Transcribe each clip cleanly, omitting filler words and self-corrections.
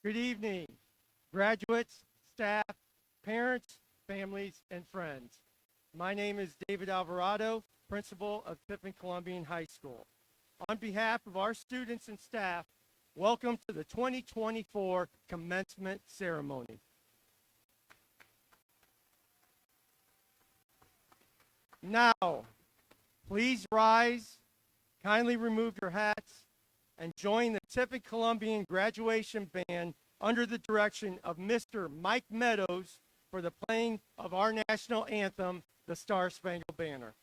Good evening, graduates, staff, parents, families, and friends. My name is David Alvarado, principal of Tiffin Columbian High School. On behalf of our students and staff, welcome to the 2024 commencement ceremony. Now, please rise, kindly remove your hats, and join the Tiffin Columbian graduation band under the direction of Mr. Mike Meadows for the playing of our national anthem, the Star Spangled Banner.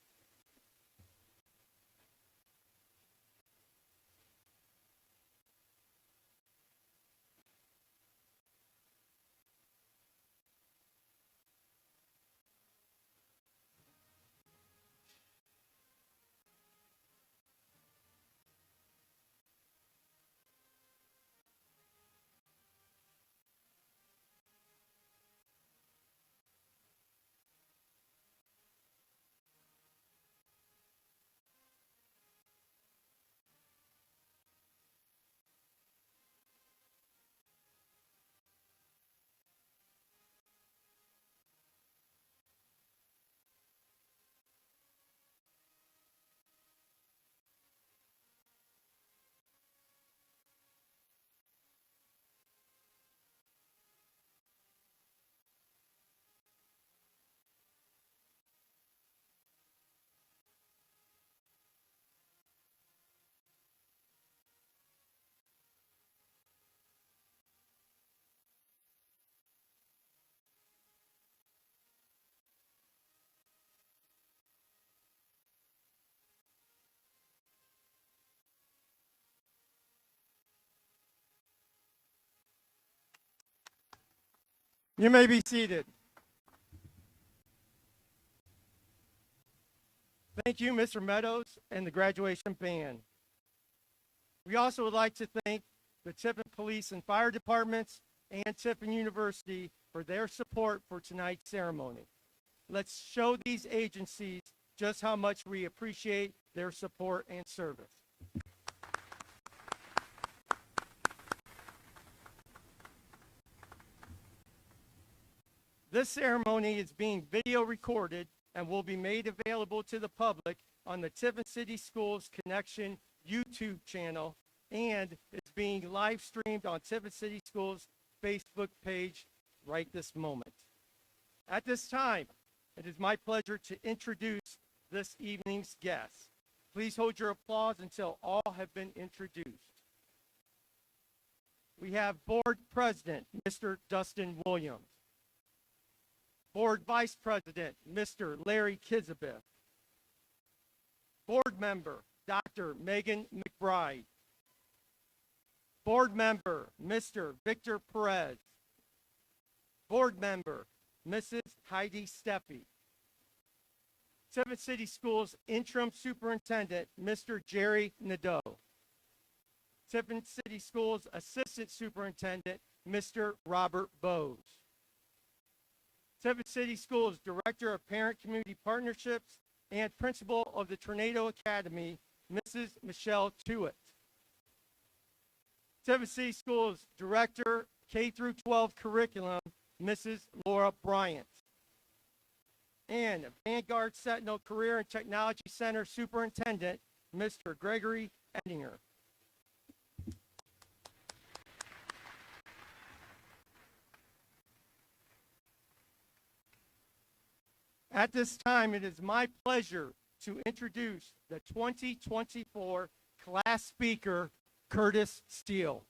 You may be seated. Thank you, Mr. Meadows and the graduation band. We also would like to thank the Tiffin Police and Fire Departments and Tiffin University for their support for tonight's ceremony. Let's show these agencies just how much we appreciate their support and service. This ceremony is being video recorded and will be made available to the public on the Tiffin City Schools Connection YouTube channel, and it's being live streamed on Tiffin City Schools Facebook page right this moment. At this time, it is my pleasure to introduce this evening's guests. Please hold your applause until all have been introduced. We have Board President, Mr. Dustin Williams. Board Vice President, Mr. Larry Kizabeth. Board Member, Dr. Megan McBride. Board Member, Mr. Victor Perez. Board Member, Mrs. Heidi Steffi. Tiffin City Schools Interim Superintendent, Mr. Jerry Nadeau. Tiffin City Schools Assistant Superintendent, Mr. Robert Bowes. Tiffin City Schools Director of Parent Community Partnerships and Principal of the Tornado Academy, Mrs. Michelle Tewitt. Tiffin City Schools Director, K-12 Curriculum, Mrs. Laura Bryant. And Vanguard Sentinel Career and Technology Center Superintendent, Mr. Gregory Ettinger. At this time, it is my pleasure to introduce the 2024 class speaker, Curtis Steele.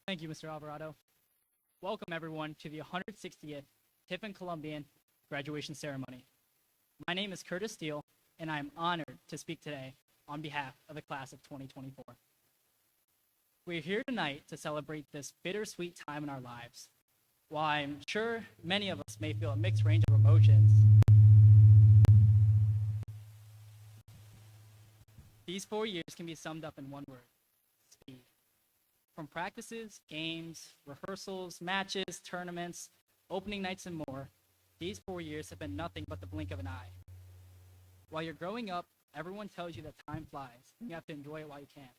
Thank you, Mr. Alvarado. Welcome, everyone, to the 160th Tiffin Columbian graduation ceremony. My name is Curtis Steele, and I am honored to speak today on behalf of the class of 2024. We're here tonight to celebrate this bittersweet time in our lives. While I'm sure many of us may feel a mixed range of emotions, these 4 years can be summed up in one word: speed. From practices, games, rehearsals, matches, tournaments, opening nights, and more, these 4 years have been nothing but the blink of an eye. While you're growing up, everyone tells you that time flies, and you have to enjoy it while you can.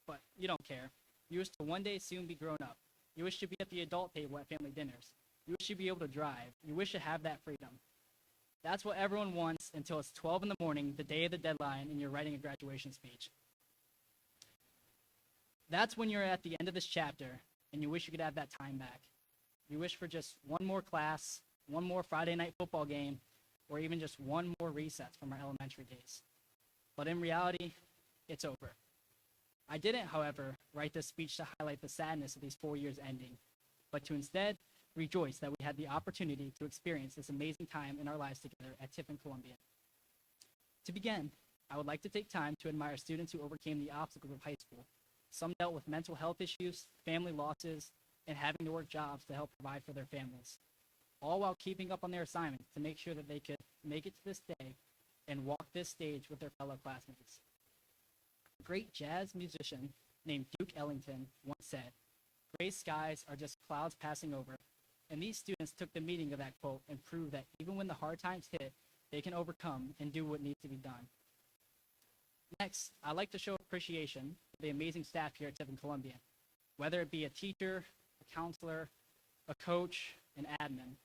But you don't care. You wish to one day soon be grown up. You wish to be at the adult table at family dinners. You wish to be able to drive. You wish to have that freedom. That's what everyone wants until it's 12 in the morning, the day of the deadline, and you're writing a graduation speech. That's when you're at the end of this chapter, and you wish you could have that time back. You wish for just one more class, one more Friday night football game, or even just one more recess from our elementary days. But in reality, it's over. I didn't, however, write this speech to highlight the sadness of these 4 years ending, but to instead rejoice that we had the opportunity to experience this amazing time in our lives together at Tiffin Columbian. To begin, I would like to take time to admire students who overcame the obstacles of high school. Some dealt with mental health issues, family losses, and having to work jobs to help provide for their families, all while keeping up on their assignments to make sure that they could make it to this day and walk this stage with their fellow classmates. A great jazz musician named Duke Ellington once said, "Gray skies are just clouds passing over," and these students took the meaning of that quote and proved that even when the hard times hit, they can overcome and do what needs to be done. Next, I'd like to show appreciation for the amazing staff here at Tiffin Columbian, whether it be a teacher, a counselor, a coach, an admin.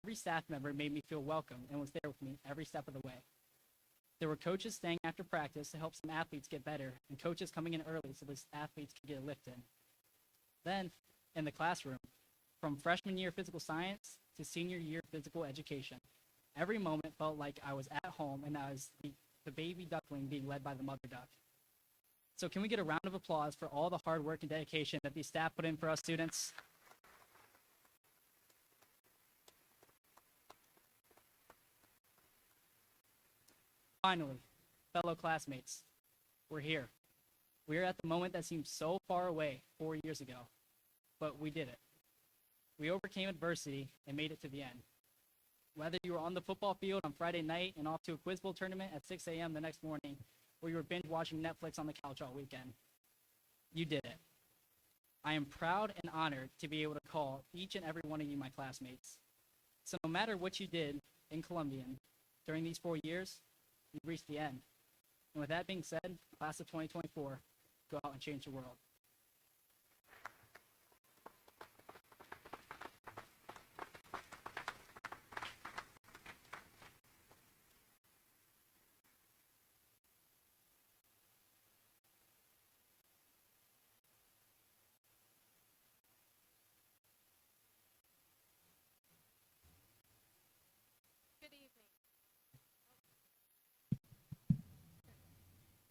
Every staff member made me feel welcome and was there with me every step of the way. There were coaches staying after practice to help some athletes get better, and coaches coming in early so the athletes could get a lift in. Then, in the classroom, from freshman year physical science to senior year physical education, every moment felt like I was at home and I was the baby duckling being led by the mother duck. So can we get a round of applause for all the hard work and dedication that these staff put in for us students? Finally, fellow classmates, we're here. We're at the moment that seemed so far away 4 years ago, but we did it. We overcame adversity and made it to the end. Whether you were on the football field on Friday night and off to a Quiz Bowl tournament at 6 a.m. the next morning, or you were binge watching Netflix on the couch all weekend, you did it. I am proud and honored to be able to call each and every one of you my classmates. So no matter what you did in Columbian during these 4 years, you've reached the end. And with that being said, class of 2024, go out and change the world.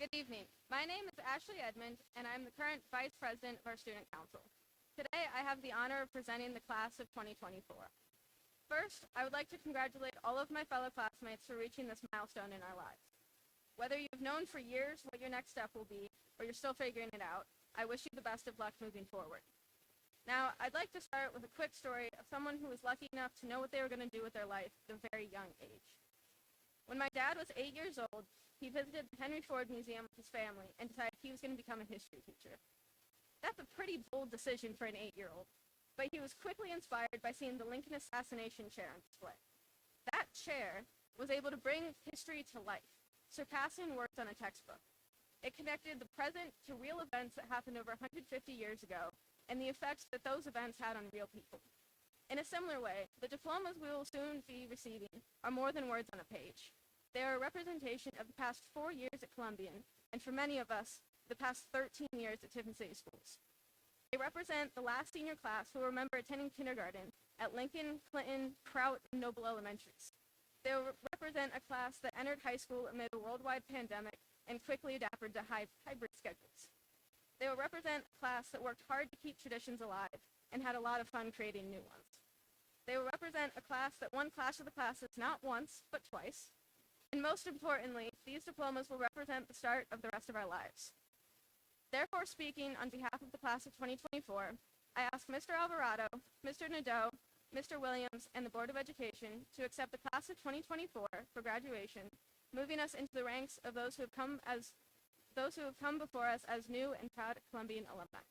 Good evening. My name is Ashley Edmond, and I'm the current Vice President of our Student Council. Today, I have the honor of presenting the class of 2024. First, I would like to congratulate all of my fellow classmates for reaching this milestone in our lives. Whether you've known for years what your next step will be, or you're still figuring it out, I wish you the best of luck moving forward. Now, I'd like to start with a quick story of someone who was lucky enough to know what they were going to do with their life at a very young age. When my dad was 8 years old, he visited the Henry Ford Museum with his family and decided he was going to become a history teacher. That's a pretty bold decision for an 8-year-old, but he was quickly inspired by seeing the Lincoln assassination chair on display. That chair was able to bring history to life, surpassing words on a textbook. It connected the present to real events that happened over 150 years ago and the effects that those events had on real people. In a similar way, the diplomas we will soon be receiving are more than words on a page. They are a representation of the past 4 years at Columbian, and for many of us, the past 13 years at Tiffin City Schools. They represent the last senior class who will remember attending kindergarten at Lincoln, Clinton, Kraut, and Noble Elementaries. They will represent a class that entered high school amid a worldwide pandemic and quickly adapted to hybrid schedules. They will represent a class that worked hard to keep traditions alive and had a lot of fun creating new ones. They will represent a class that won Clash of the Classes not once, but twice. And most importantly, these diplomas will represent the start of the rest of our lives. Therefore, speaking on behalf of the class of 2024, I ask Mr. Alvarado, Mr. Nadeau, Mr. Williams, and the Board of Education to accept the class of 2024 for graduation, moving us into the ranks of those who have come before us as new and proud Columbian alumni.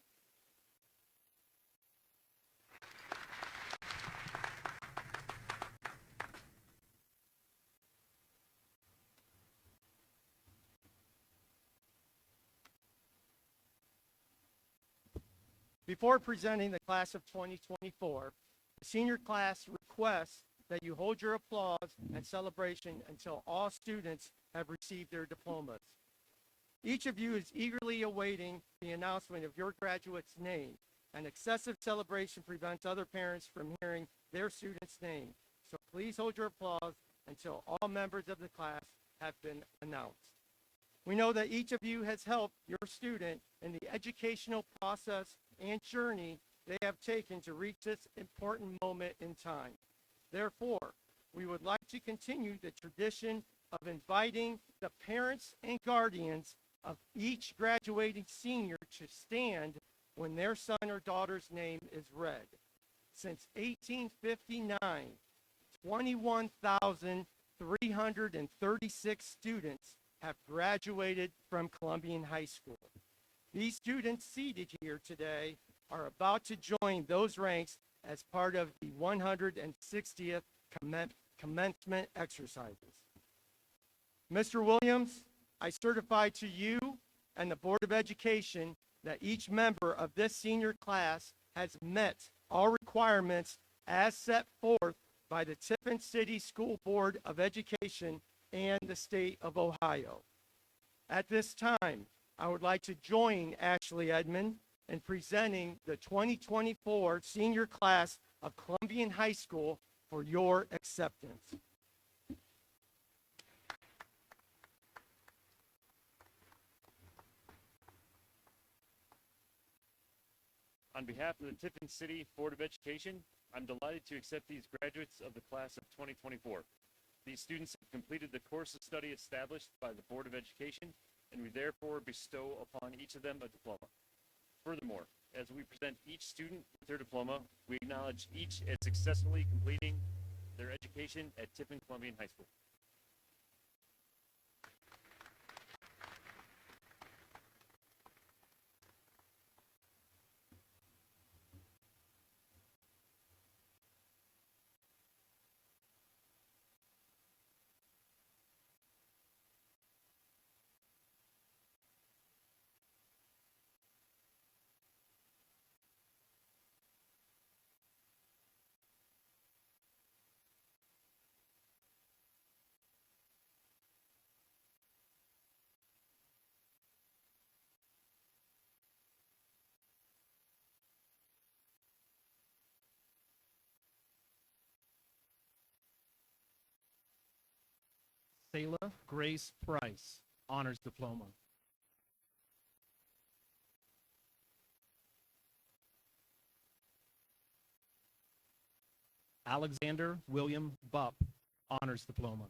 Before presenting the class of 2024, the senior class requests that you hold your applause and celebration until all students have received their diplomas. Each of you is eagerly awaiting the announcement of your graduate's name. An excessive celebration prevents other parents from hearing their student's name. So please hold your applause until all members of the class have been announced. We know that each of you has helped your student in the educational process and journey they have taken to reach this important moment in time. Therefore, we would like to continue the tradition of inviting the parents and guardians of each graduating senior to stand when their son or daughter's name is read. Since 1859, 21,336 students have graduated from Columbian High School. These students seated here today are about to join those ranks as part of the 160th commencement exercises. Mr. Williams, I certify to you and the Board of Education that each member of this senior class has met all requirements as set forth by the Tiffin City School Board of Education and the state of Ohio. At this time, I would like to join Ashley Edmond in presenting the 2024 senior class of Columbian High School for your acceptance. On behalf of the Tiffin City Board of Education, I'm delighted to accept these graduates of the class of 2024. These students have completed the course of study established by the Board of Education, and we therefore bestow upon each of them a diploma. Furthermore, as we present each student with their diploma, we acknowledge each as successfully completing their education at Tiffin Columbian High School. Selah Grace Price, Honors Diploma. Alexander William Bupp, Honors Diploma.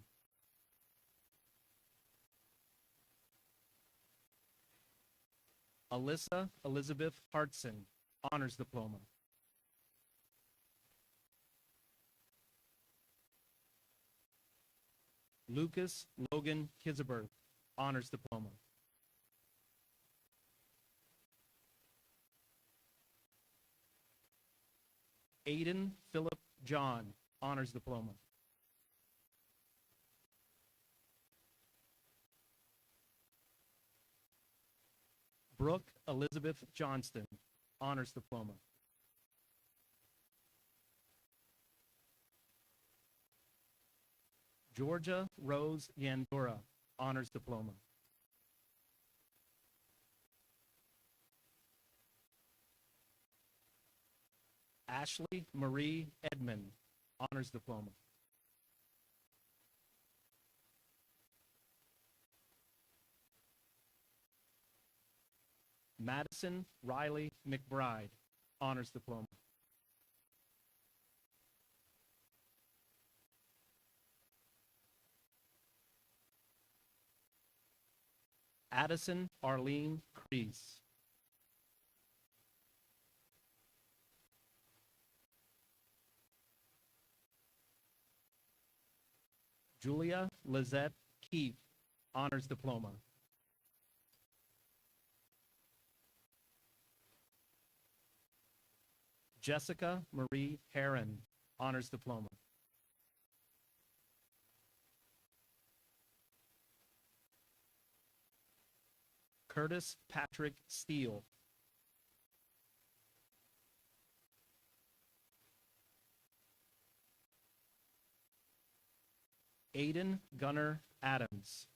Alyssa Elizabeth Hartson, Honors Diploma. Lucas Logan Kisberth, Honors Diploma. Aiden Philip John, Honors Diploma. Brooke Elizabeth Johnston, Honors Diploma. Georgia Rose Yandura, Honors Diploma. Ashley Marie Edmond, Honors Diploma. Madison Riley McBride, Honors Diploma. Addison Arlene Crease. Julia Lizette Keith, Honors Diploma. Jessica Marie Heron, Honors Diploma. Curtis Patrick Steele. Aiden Gunnar Adams.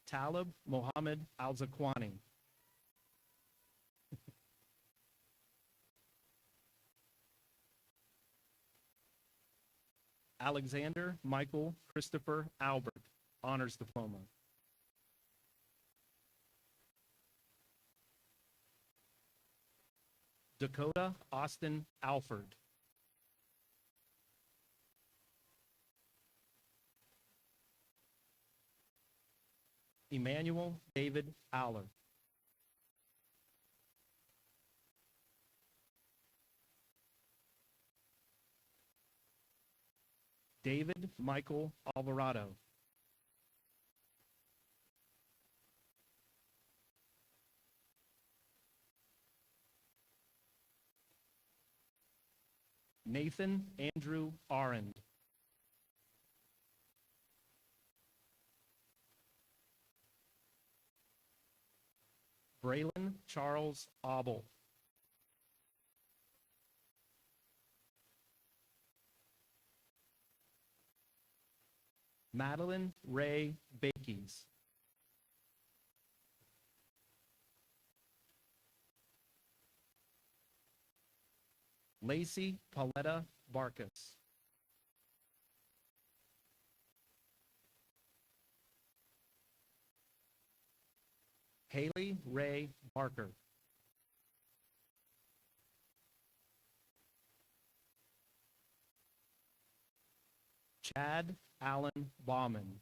Talib Mohammed Al-Zakwani. Alexander Michael Christopher Albert, Honors Diploma. Dakota Austin Alford. Emmanuel David Aller. David Michael Alvarado. Nathan Andrew Arend. Braylon Charles Abel. Madeline Ray Bakeys. Lacey Pauletta Barkas. Haley Ray Barker. Chad Allen Bauman.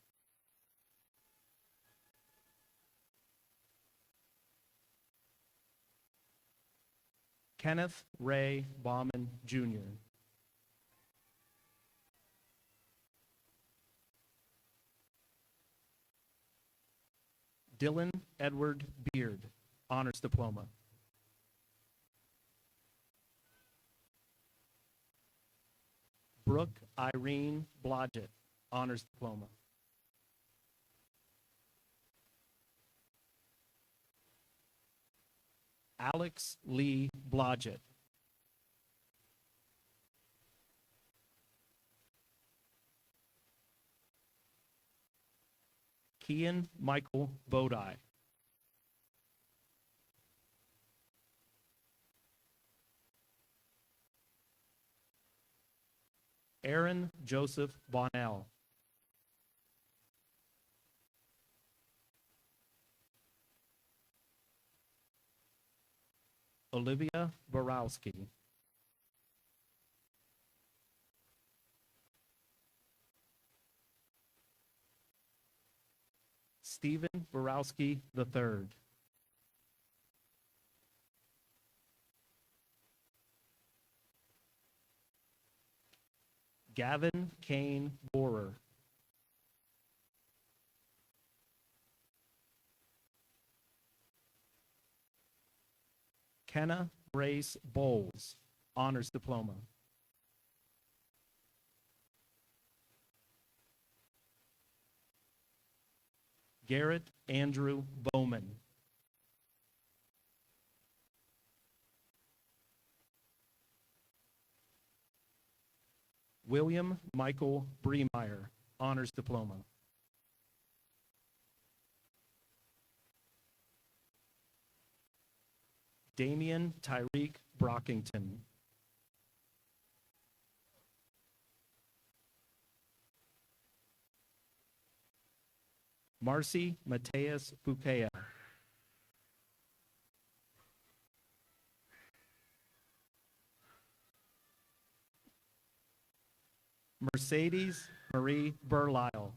Kenneth Ray Bauman, Jr. Dylan Edward Beard, Honors Diploma. Brooke Irene Blodgett, Honors Diploma. Alex Lee Blodgett. Kian Michael Bodie. Aaron Joseph Bonnell. Olivia Borowski. Stephen Borowski III. Gavin Kane Borer. Kenna Grace Bowles, Honors Diploma. Garrett Andrew Bowman. William Michael Bremeyer, Honors Diploma. Damian Tyreek Brockington. Marcy Mateus Bukea. Mercedes Marie Burlisle.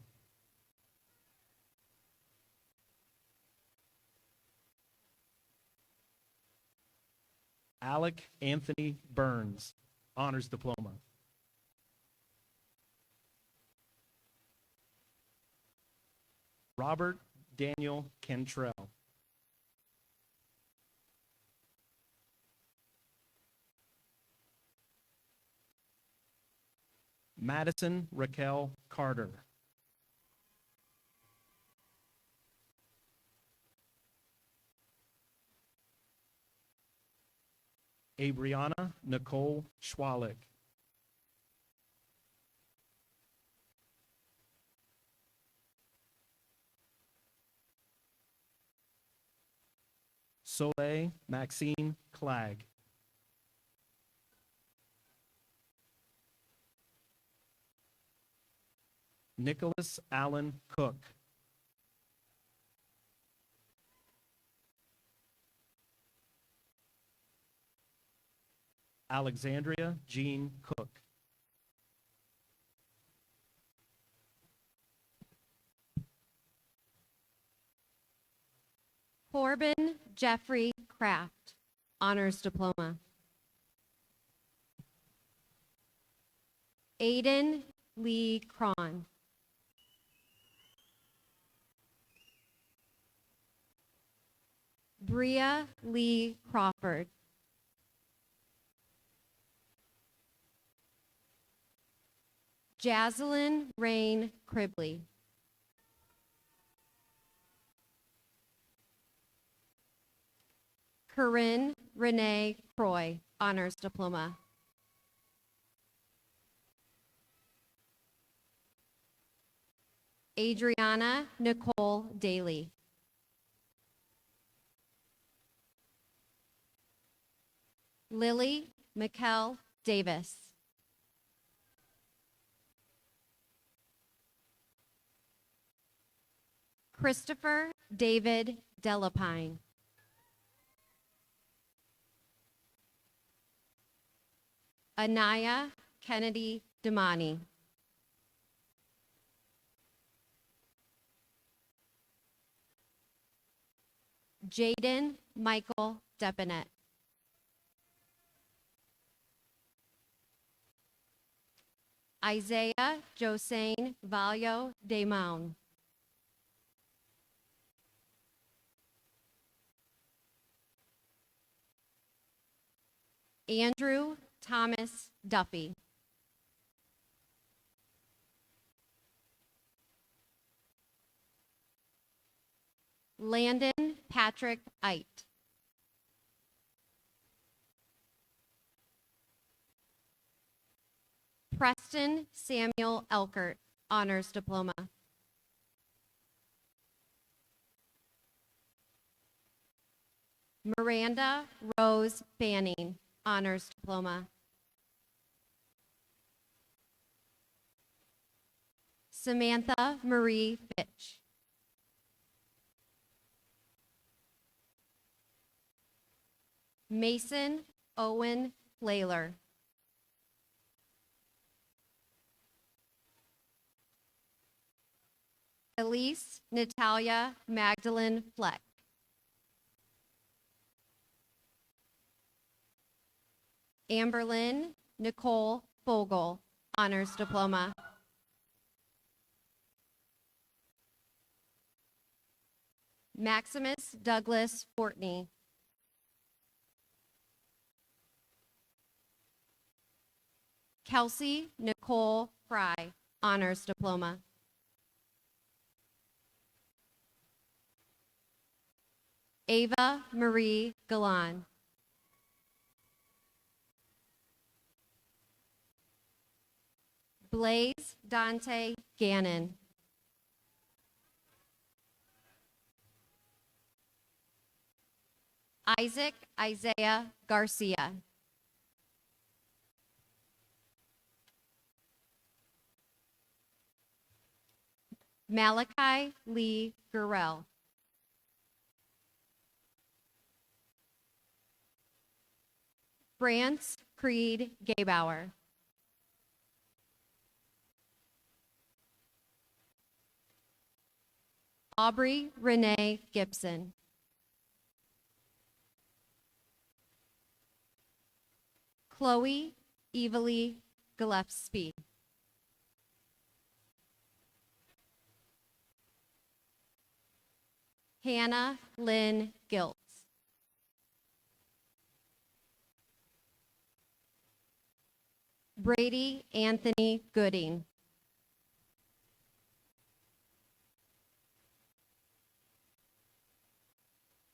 Alec Anthony Burns, Honors Diploma. Robert Daniel Cantrell. Madison Raquel Carter. Abriana Nicole Schwalik. Soleil Maxine Clag. Nicholas Allen Cook. Alexandria Jean Cook. Corbin Jeffrey Kraft, honors diploma. Aiden Lee Cron. Bria Lee Crawford. Jaslyn Rain Cribley. Corinne Renee Croy, honors diploma. Adriana Nicole Daly. Lily Mikkel Davis. Christopher David Delapine. Anaya Kennedy Damani. Jaden Michael Depinet. Isaiah Josane Valio de Maun. Andrew Thomas Duffy. Landon Patrick Eit. Preston Samuel Elkert, honors diploma. Miranda Rose Banning, honors diploma. Samantha Marie Fitch. Mason Owen Layler. Elise Natalia Magdalene Fleck. Amberlyn Nicole Fogel, honors diploma. Maximus Douglas Fortney. Kelsey Nicole Fry, honors diploma. Ava Marie Galan. Blaze Dante Gannon. Isaac Isaiah Garcia. Malachi Lee Gurrell. Brance Creed Gaybauer. Aubrey Renee Gibson. Chloe Evalie Gillespie. Hannah Lynn Giltz. Brady Anthony Gooding.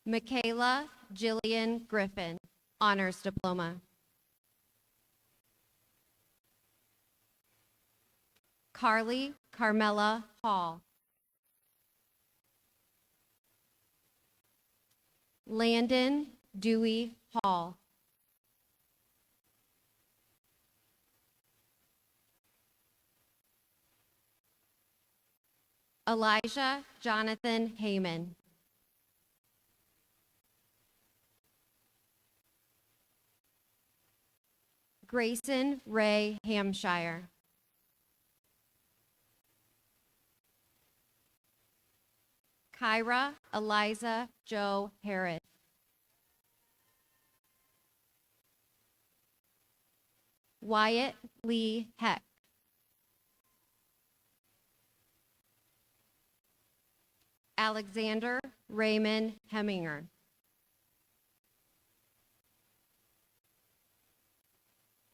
Michaela Jillian Griffin, Honors Diploma. Carly Carmela Hall. Landon Dewey Hall. Elijah Jonathan Heyman. Grayson Ray Hampshire. Kyra Eliza Joe Harris. Wyatt Lee Heck. Alexander Raymond Heminger.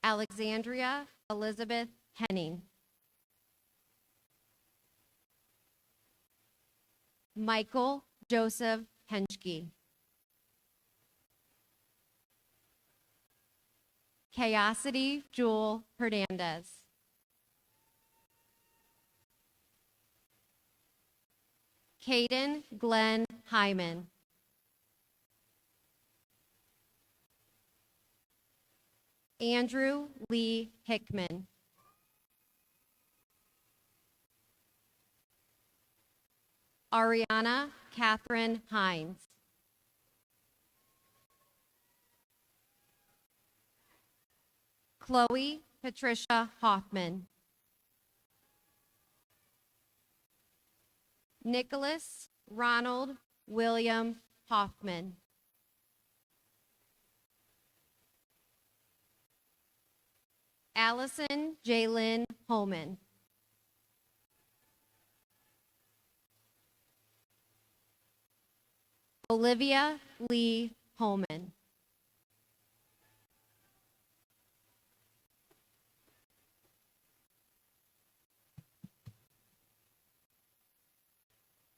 Alexandria Elizabeth Henning. Michael Joseph Henschke. Chaosity Jewel Hernandez. Caden Glenn Hyman. Andrew Lee Hickman. Ariana Catherine Hines. Chloe Patricia Hoffman. Nicholas Ronald William Hoffman. Allison Jalen Holman. Olivia Lee Holman.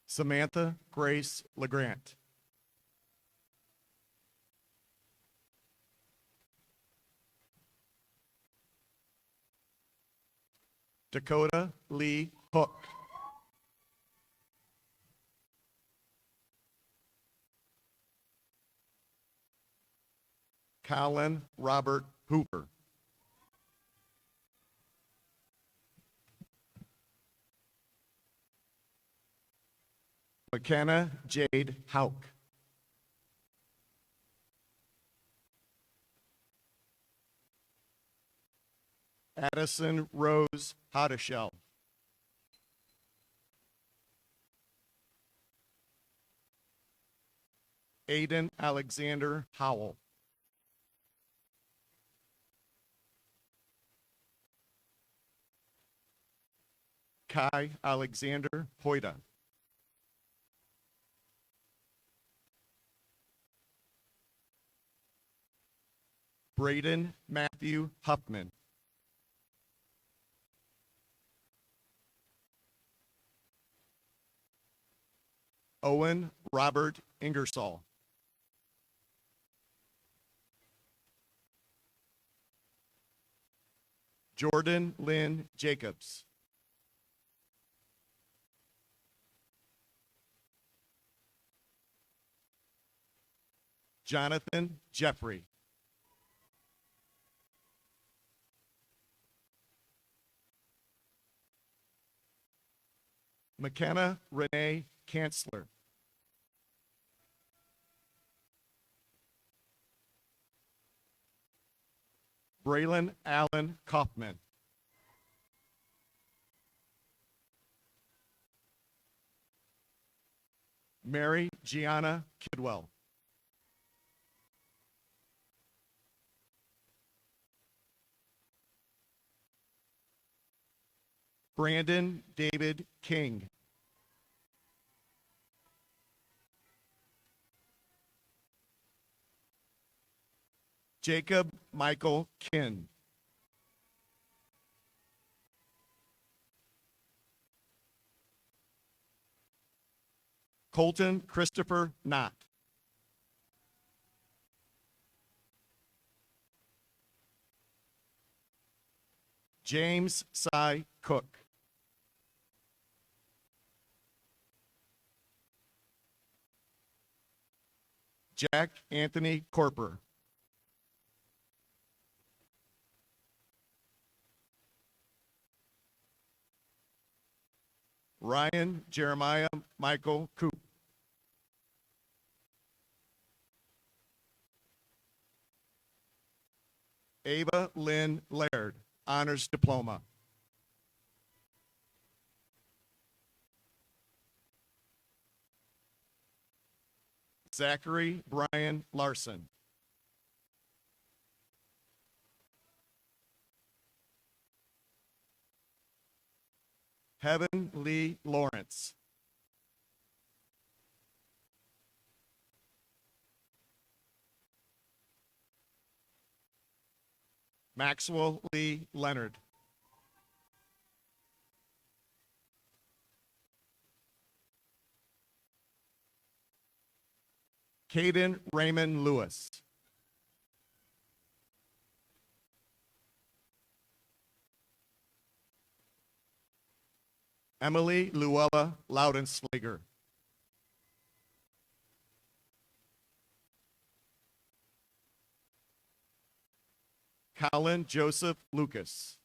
Samantha Grace LeGrant. Dakota Lee Hook. Colin Robert Hooper. McKenna Jade Hauk. Addison Rose Hotteshell. Aiden Alexander Howell. Kai Alexander Hoyda. Braden Matthew Huffman. Owen Robert Ingersoll. Jordan Lynn Jacobs. Jonathan Jeffrey. McKenna Renee Kanzler. Braylon Allen Kaufman. Mary Gianna Kidwell. Brandon David King. Jacob Michael Kinn. Colton Christopher Knott. James Cy Cook. Jack Anthony Corper. Ryan Jeremiah Michael Coop. Ava Lynn Laird, Honors Diploma. Zachary Brian Larson. Heaven Lee Lawrence. Maxwell Lee Leonard. Caden Raymond Lewis. Emily Luella Loudenslager. Colin Joseph Lucas.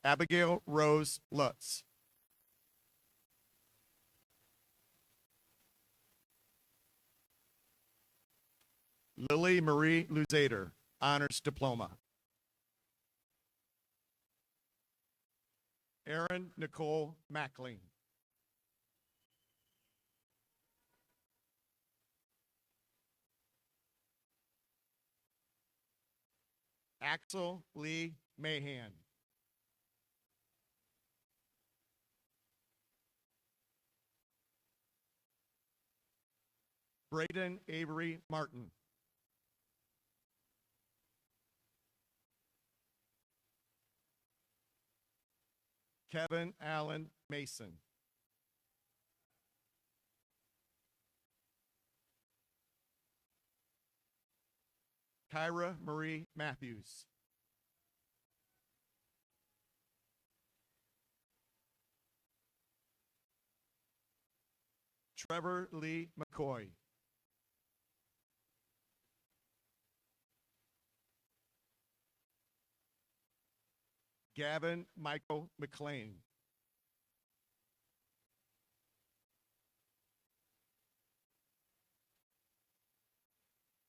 Abigail Rose Lutz. Lily Marie Luzader, Honors Diploma. Erin Nicole Mackling. Axel Lee Mahan. Braden Avery Martin. Kevin Allen Mason. Kyra Marie Matthews. Trevor Lee McCoy. Gavin Michael McLean.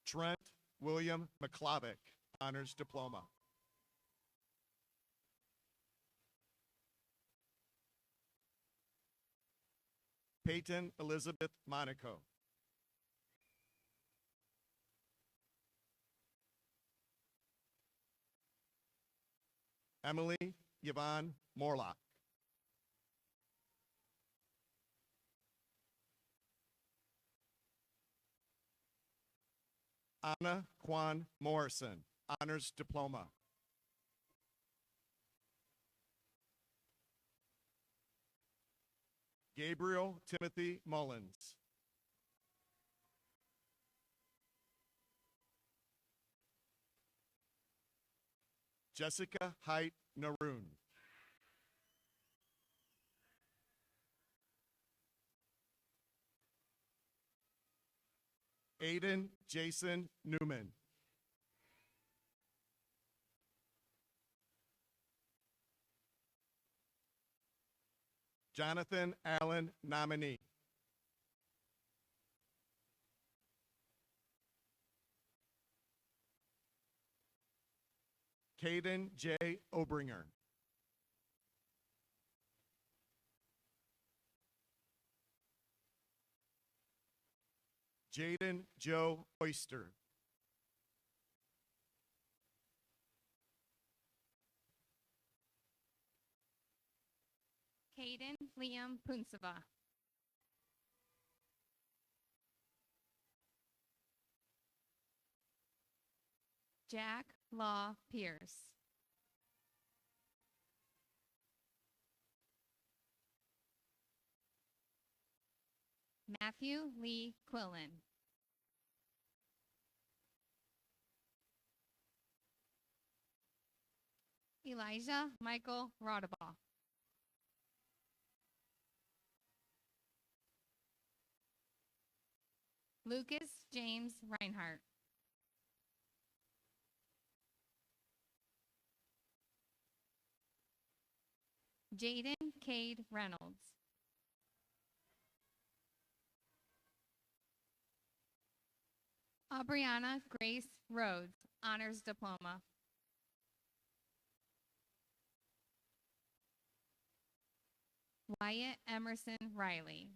Trent William McClavick, Honors Diploma. Peyton Elizabeth Monaco. Emily Yvonne Morlock. Anna Quan Morrison, Honors Diploma. Gabriel Timothy Mullins. Jessica Height Naroon. Aiden Jason Newman. Jonathan Allen nominee. Caden J. Obringer. Jaden Joe Oyster. Caden Liam Punsava. Jack Law Pierce. Matthew Lee Quillen. Elijah Michael Rodabaugh. Lucas James Reinhardt. Jaden Cade Reynolds. Aubriana Grace Rhodes, Honors Diploma. Wyatt Emerson Riley.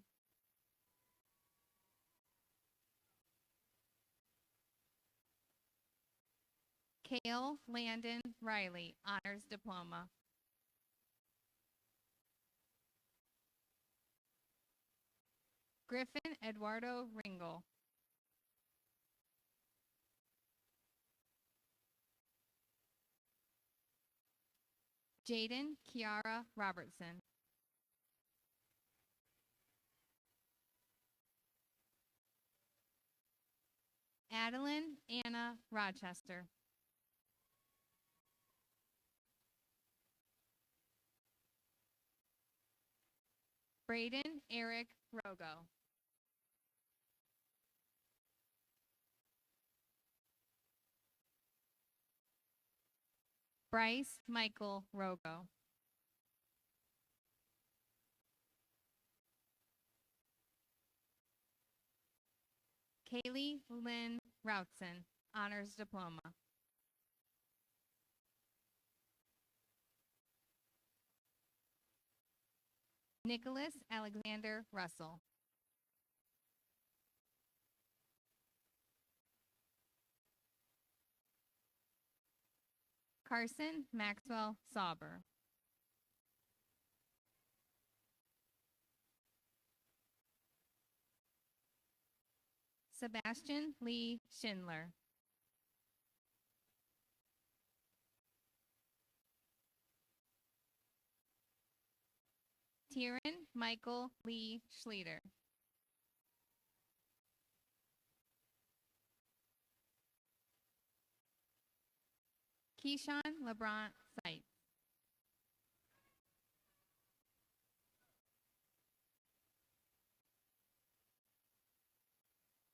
Kale Landon Riley, Honors Diploma. Griffin Eduardo Ringel. Jaden Kiara Robertson. Adeline Anna Rochester. Braden Eric Rogo. Bryce Michael Rogo. Kaylee Lynn Routson, Honors Diploma. Nicholas Alexander Russell. Carson Maxwell Sauber. Sebastian Lee Schindler. Tyron Michael Lee Schleter. Keyshawn LeBron Sites.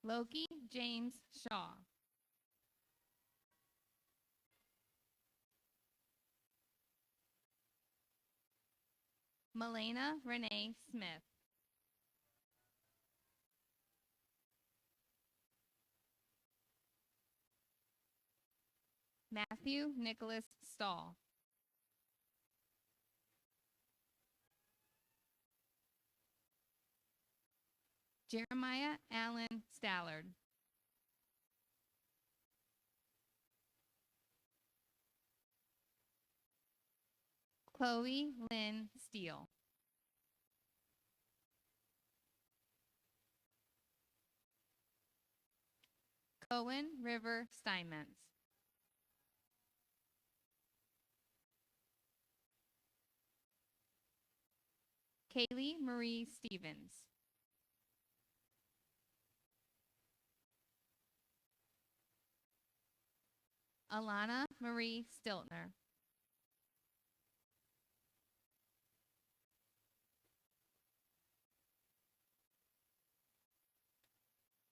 Loki James Shaw. Melena Renee Smith. Matthew Nicholas Stahl. Jeremiah Allen Stallard. Chloe Lynn Steele. Cohen River Steinmetz. Kaylee Marie Stevens. Alana Marie Stiltner.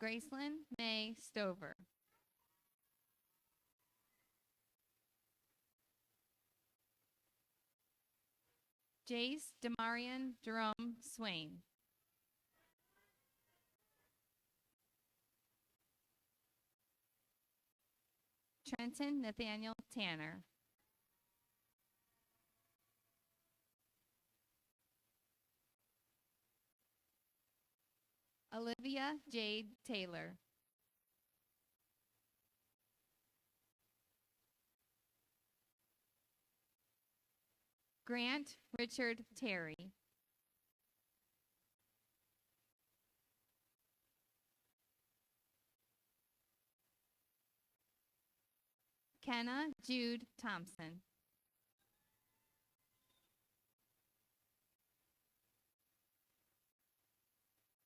Gracelyn May Stover. Jace Demarion Jerome Swain. Trenton Nathaniel Tanner. Olivia Jade Taylor. Grant Richard Terry. Kenna Jude Thompson.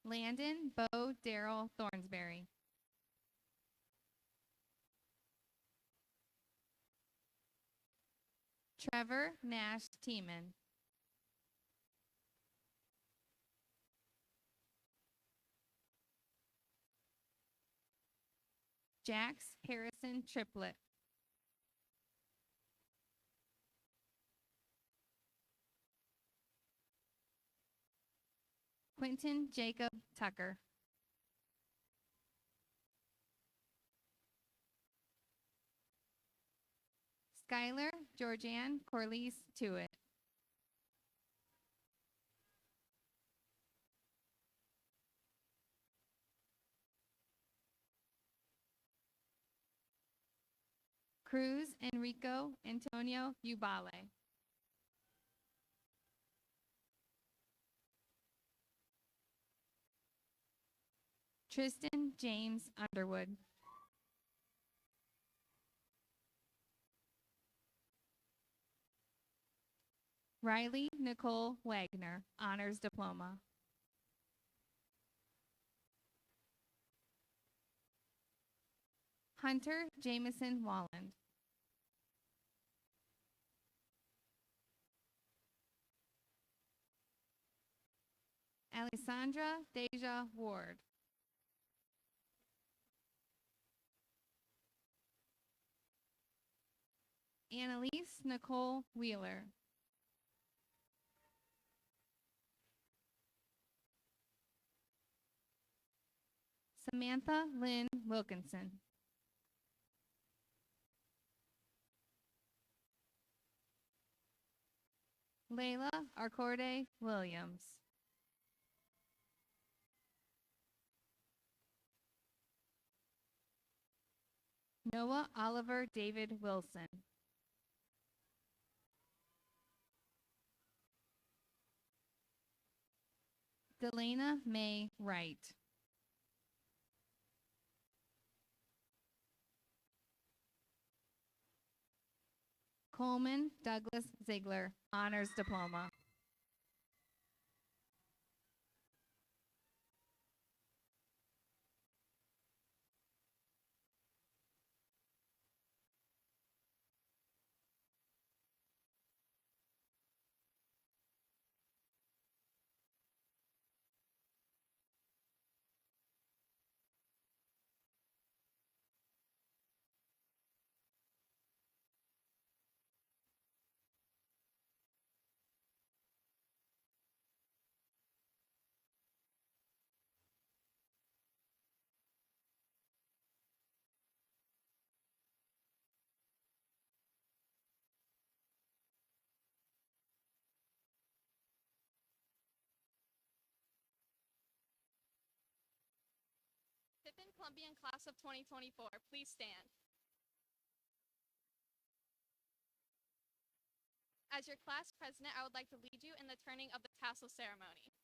Landon Bo Daryl Thornsberry. Trevor Nash Tiemann. Jax Harrison Triplett. Quentin Jacob Tucker. Skylar Georgianne Corliss Tewitt. Cruz Enrico Antonio Ubale. Tristan James Underwood. Riley Nicole Wagner, Honors Diploma. Hunter Jameson Walland. Alessandra Deja Ward. Annalise Nicole Wheeler. Samantha Lynn Wilkinson. Layla Arcorde Williams. Noah Oliver David Wilson. Delana May Wright. Coleman Douglas Ziegler, Honors Diploma. Tiffin Columbian Class of 2024, please stand. As your class president, I would like to lead you in the turning of the tassel ceremony.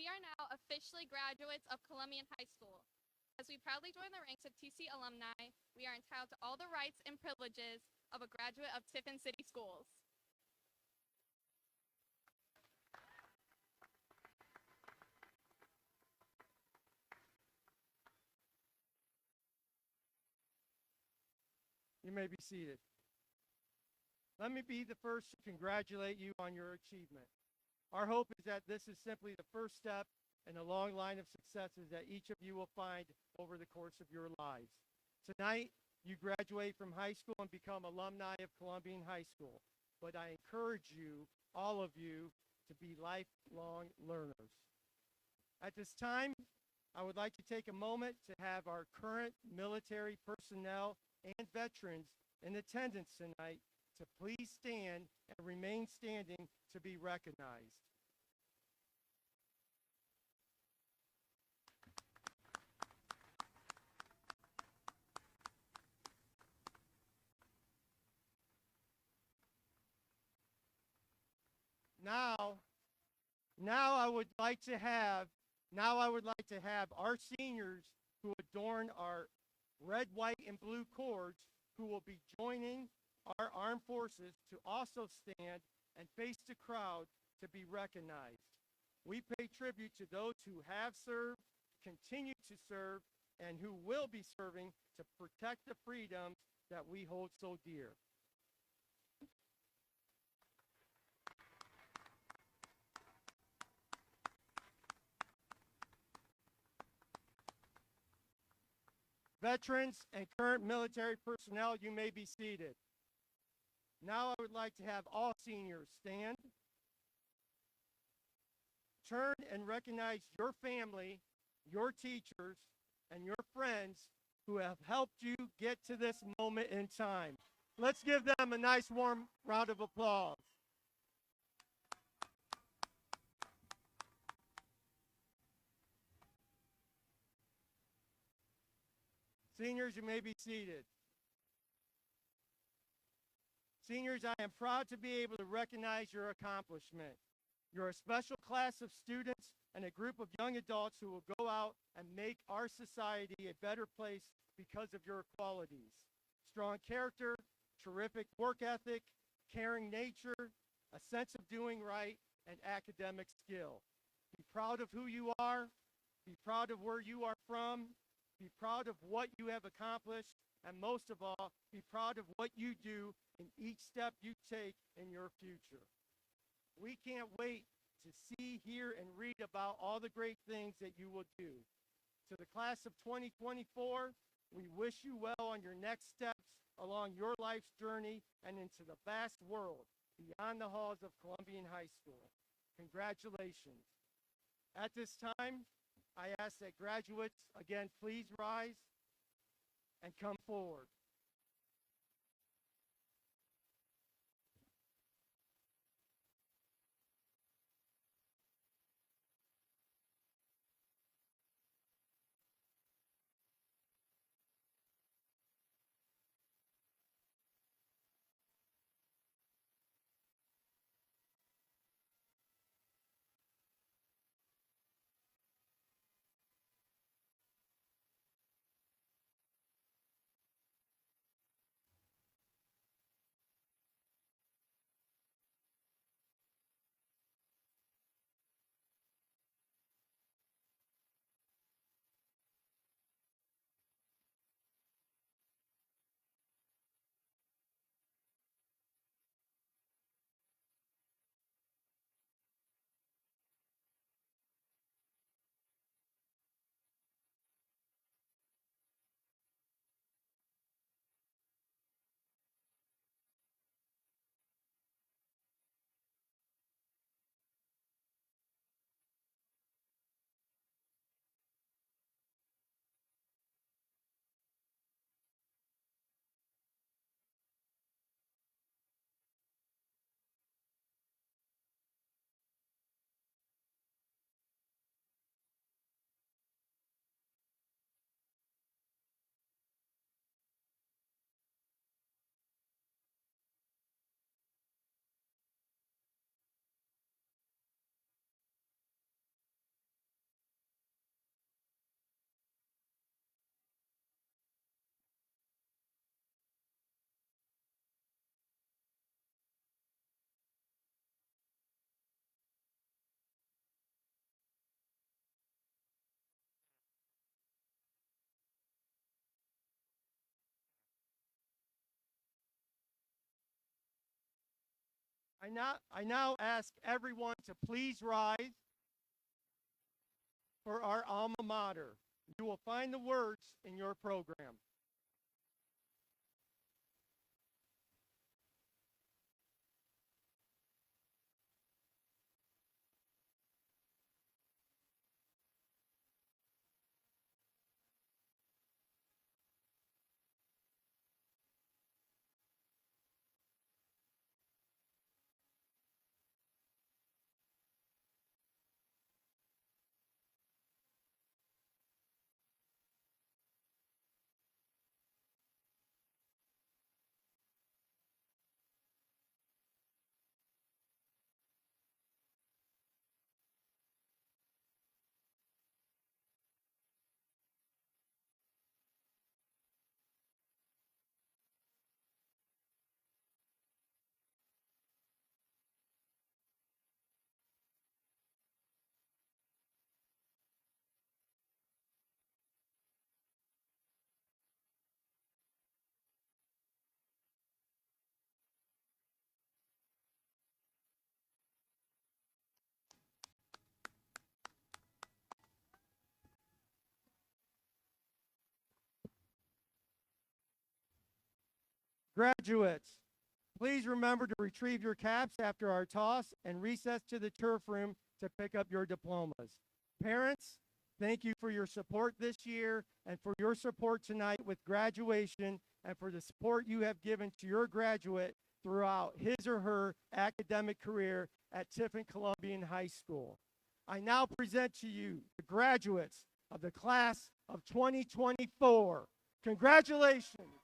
We are now officially graduates of Columbian High School. As we proudly join the ranks of TC alumni, we are entitled to all the rights and privileges of a graduate of Tiffin City Schools. You may be seated. Let me be the first to congratulate you on your achievement. Our hope is that this is simply the first step in a long line of successes that each of you will find over the course of your lives. Tonight, you graduate from high school and become alumni of Columbian High School, but I encourage you, all of you, to be lifelong learners. At this time, I would like to take a moment to have our current military personnel and veterans in attendance tonight to please stand and remain standing to be recognized. Now I would like to have our seniors who adorn our red, white, and blue cords, who will be joining our armed forces, to also stand and face the crowd to be recognized. We pay tribute to those who have served, continue to serve, and who will be serving to protect the freedoms that we hold so dear. Veterans and current military personnel, you may be seated. Now I would like to have all seniors stand, turn and recognize your family, your teachers, and your friends who have helped you get to this moment in time. Let's give them a nice warm round of applause. Seniors, you may be seated. Seniors, I am proud to be able to recognize your accomplishment. You're a special class of students and a group of young adults who will go out and make our society a better place because of your qualities. Strong character, terrific work ethic, caring nature, a sense of doing right, and academic skill. Be proud of who you are. Be proud of where you are from. Be proud of what you have accomplished. And most of all, be proud of what you do in each step you take in your future. We can't wait to see, hear, and read about all the great things that you will do. To the class of 2024, we wish you well on your next steps along your life's journey and into the vast world beyond the halls of Columbian High School. Congratulations. At this time, I ask that graduates, again, please rise and come forward. I now ask everyone to please rise for our alma mater. You will find the words in your program. Graduates, please remember to retrieve your caps after our toss and recess to the turf room to pick up your diplomas. Parents, thank you for your support this year and for your support tonight with graduation and for the support you have given to your graduate throughout his or her academic career at Tiffin Columbian High School. I now present to you the graduates of the class of 2024. Congratulations.